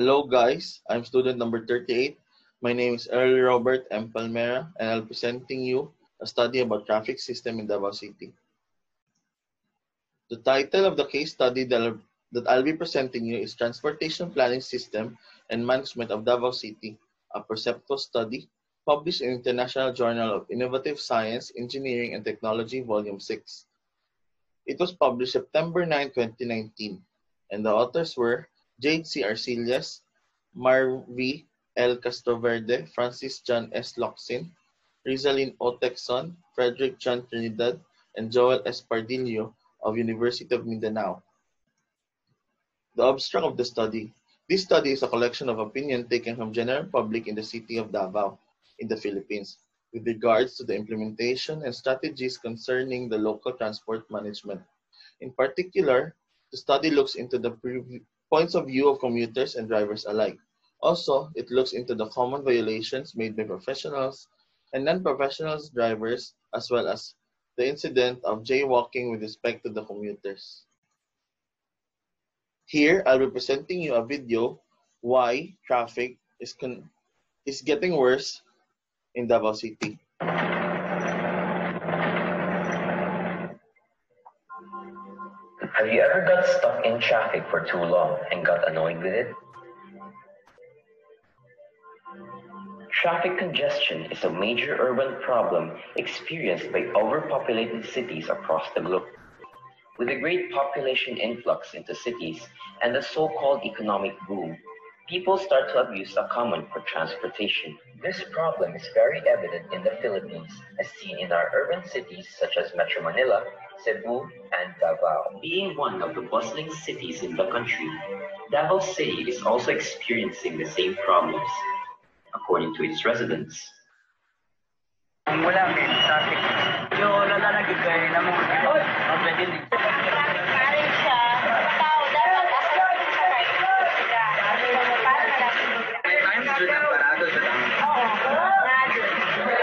Hello guys, I'm student number 38. My name is Earl Robert M. Palmera and I'll be presenting you a study about traffic system in Davao City. The title of the case study that I'll be presenting you is Transportation Planning System and Management of Davao City, a Percepto study published in International Journal of Innovative Science, Engineering and Technology, Volume 6. It was published September 9, 2019, and the authors were Jade C. Arcillas, Marvi L. Castroverde, Francis John S. Locsin, Rizalyn O. Texon, Frederick John Trinidad, and Joel S. Pardillo of University of Mindanao. The abstract of the study. This study is a collection of opinion taken from general public in the city of Davao, in the Philippines, with regards to the implementation and strategies concerning the local transport management. In particular, the study looks into the points of view of commuters and drivers alike. Also, it looks into the common violations made by professionals and non-professional drivers, as well as the incident of jaywalking with respect to the commuters. Here, I'll be presenting you a video why traffic is getting worse in Davao City. Have you ever got stuck in traffic for too long and got annoyed with it? Traffic congestion is a major urban problem experienced by overpopulated cities across the globe. With a great population influx into cities and the so-called economic boom, people start to abuse the common for transportation. This problem is very evident in the Philippines, as seen in our urban cities such as Metro Manila, Cebu, and Davao. Being one of the bustling cities in the country, Davao City is also experiencing the same problems, according to its residents. Wala may traffic. Yung lalagay kayo na mga pwede din. Transparent siya. Tao, dapat asal sa kayo. Para malapit. May times doon ang parado sa dami. Oo.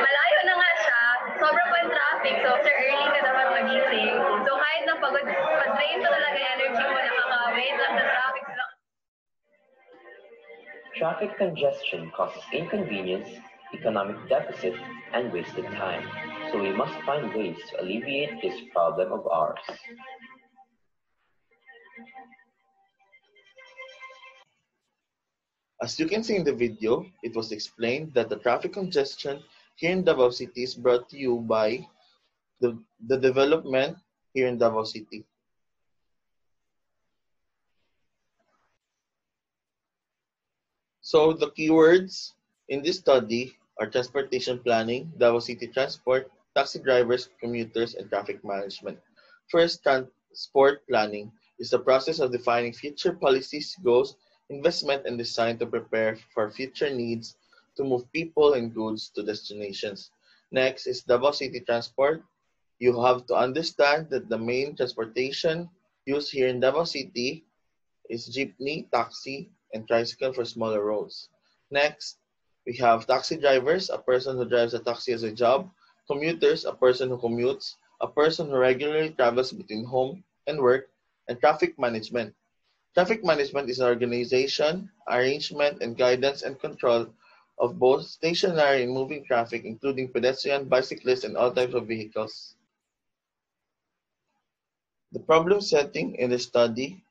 Malayo na nga siya. Sobrang pa yung traffic. So, after early ka dapat magising. So, kahit na pagod, pag-drain pa talaga yung energy mo, nakaka-wait lang sa traffic. Traffic congestion causes inconvenience, economic deficit, and wasted time. So we must find ways to alleviate this problem of ours. As you can see in the video, it was explained that the traffic congestion here in Davao City is brought to you by the development here in Davao City. So the keywords in this study are transportation planning, Davao City transport, taxi drivers, commuters, and traffic management. First, transport planning is the process of defining future policies, goals, investment, and design to prepare for future needs to move people and goods to destinations. Next is Davao City transport. You have to understand that the main transportation used here in Davao City is jeepney, taxi, and tricycle for smaller roads. Next, we have taxi drivers, a person who drives a taxi as a job. Commuters, a person who commutes. A person who regularly travels between home and work. And traffic management. Traffic management is an organization, arrangement, and guidance and control of both stationary and moving traffic, including pedestrian, bicyclists, and all types of vehicles. The problem setting in the study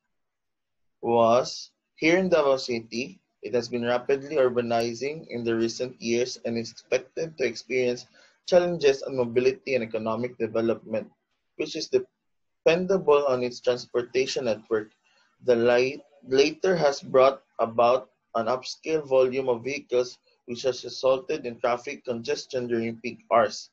was here in Davao City. It has been rapidly urbanizing in the recent years and is expected to experience challenges on mobility and economic development, which is dependable on its transportation network. The latter has brought about an upscale volume of vehicles, which has resulted in traffic congestion during peak hours.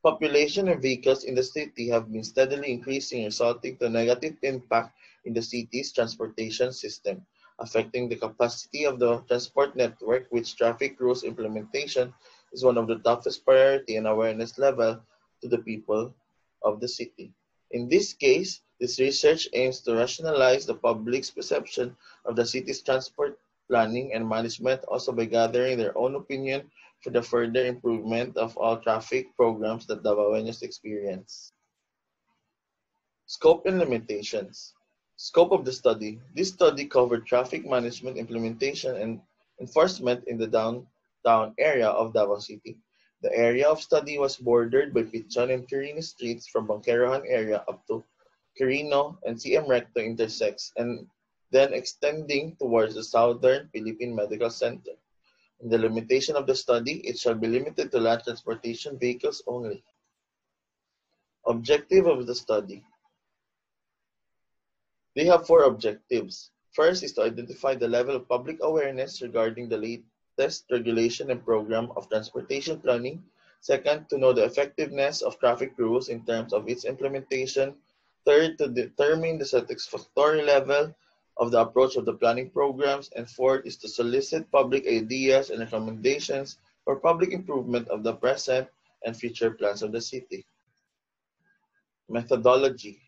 Population and vehicles in the city have been steadily increasing, resulting to a negative impact in the city's transportation system, affecting the capacity of the transport network, which traffic rules implementation is one of the toughest priority and awareness level to the people of the city. In this case, this research aims to rationalize the public's perception of the city's transport planning and management, also by gathering their own opinion for the further improvement of all traffic programs that Davaoenos experience. Scope and limitations. Scope of the study. This study covered traffic management implementation and enforcement in the downtown area of Davao City. The area of study was bordered by Pichon and Quirino streets from Bangkerohan area up to Quirino and CM Recto intersects and then extending towards the Southern Philippine Medical Center. In the limitation of the study, it shall be limited to land transportation vehicles only. Objective of the study. They have four objectives. First is to identify the level of public awareness regarding the latest regulation and program of transportation planning. Second, to know the effectiveness of traffic rules in terms of its implementation. Third, to determine the satisfactory level of the approach of the planning programs. And fourth is to solicit public ideas and recommendations for public improvement of the present and future plans of the city. Methodology.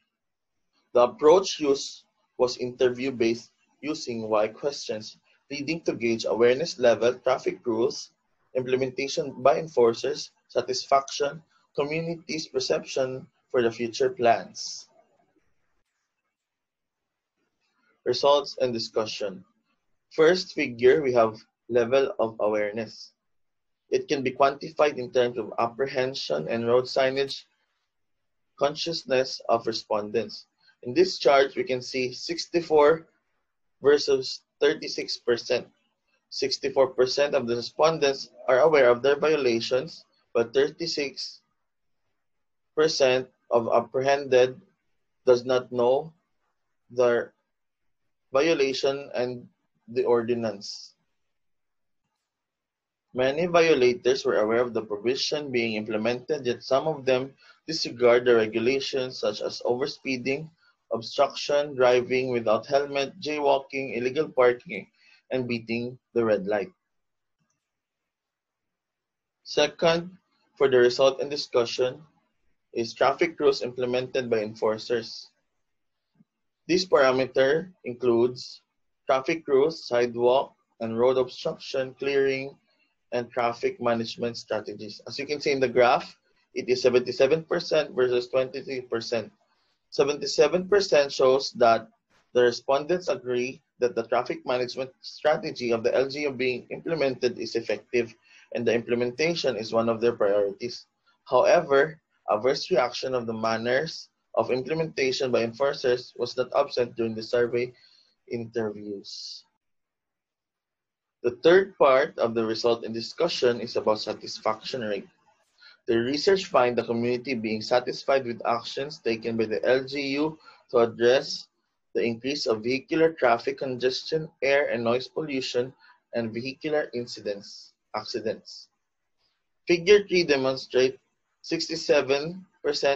The approach used was interview-based using why questions, leading to gauge awareness level, traffic rules, implementation by enforcers, satisfaction, community's perception for the future plans. Results and discussion. First figure, we have level of awareness. It can be quantified in terms of apprehension and road signage consciousness of respondents. In this chart, we can see 64 versus 36%. 64% of the respondents are aware of their violations, but 36% of apprehended does not know their violation and the ordinance. Many violators were aware of the provision being implemented, yet some of them disregard the regulations such as overspeeding, obstruction, driving without helmet, jaywalking, illegal parking, and beating the red light. Second, for the result and discussion, is traffic rules implemented by enforcers. This parameter includes traffic rules, sidewalk, and road obstruction, clearing, and traffic management strategies. As you can see in the graph, it is 77% versus 23%. 77% shows that the respondents agree that the traffic management strategy of the LGU being implemented is effective and the implementation is one of their priorities. However, adverse reaction of the manners of implementation by enforcers was not absent during the survey interviews. The third part of the result and discussion is about satisfaction rate. The research finds the community being satisfied with actions taken by the LGU to address the increase of vehicular traffic congestion, air and noise pollution, and vehicular accidents. Figure 3 demonstrates 67%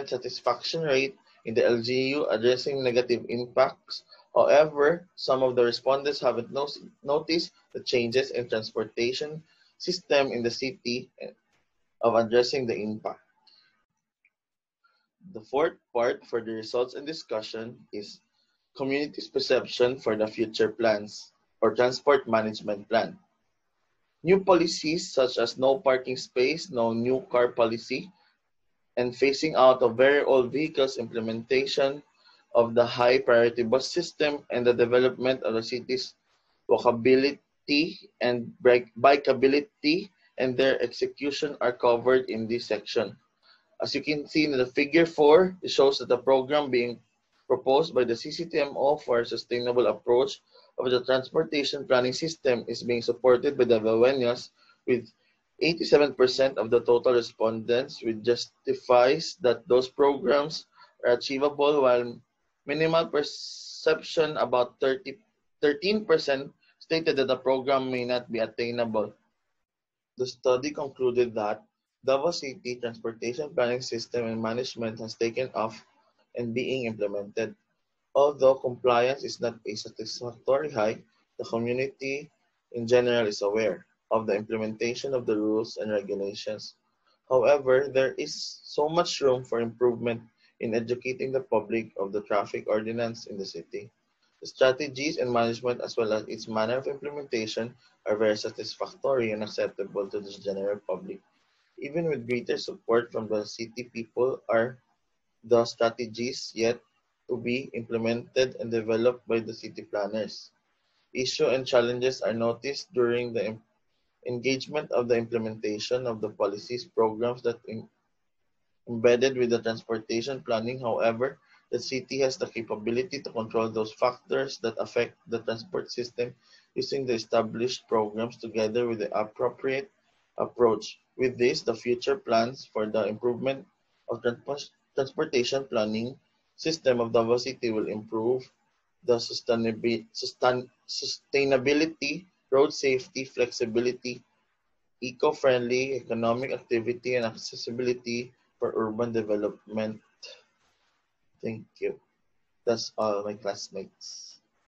satisfaction rate in the LGU addressing negative impacts. However, some of the respondents haven't noticed the changes in transportation system in the city of addressing the impact. The fourth part for the results and discussion is community's perception for the future plans or transport management plan. New policies such as no parking space, no new car policy, and phasing out of very old vehicles, implementation of the high priority bus system, and the development of the city's walkability and bikeability and their execution are covered in this section. As you can see in the figure 4, it shows that the program being proposed by the CCTMO for a sustainable approach of the transportation planning system is being supported by the Valueños with 87% of the total respondents, which justifies that those programs are achievable, while minimal perception about 13% stated that the program may not be attainable. The study concluded that Davao City Transportation Planning System and Management has taken off and being implemented. Although compliance is not a satisfactory high, the community in general is aware of the implementation of the rules and regulations. However, there is so much room for improvement in educating the public of the traffic ordinance in the city. The strategies and management as well as its manner of implementation are very satisfactory and acceptable to the general public. Even with greater support from the city people are the strategies, yet to be implemented and developed by the city planners. Issues and challenges are noticed during the engagement of the implementation of the policies programs that embedded with the transportation planning. However, the city has the capability to control those factors that affect the transport system using the established programs together with the appropriate approach. With this, the future plans for the improvement of transportation planning system of Davao City will improve the sustainability, road safety, flexibility, eco-friendly economic activity, and accessibility for urban development. Thank you. That's all, my classmates.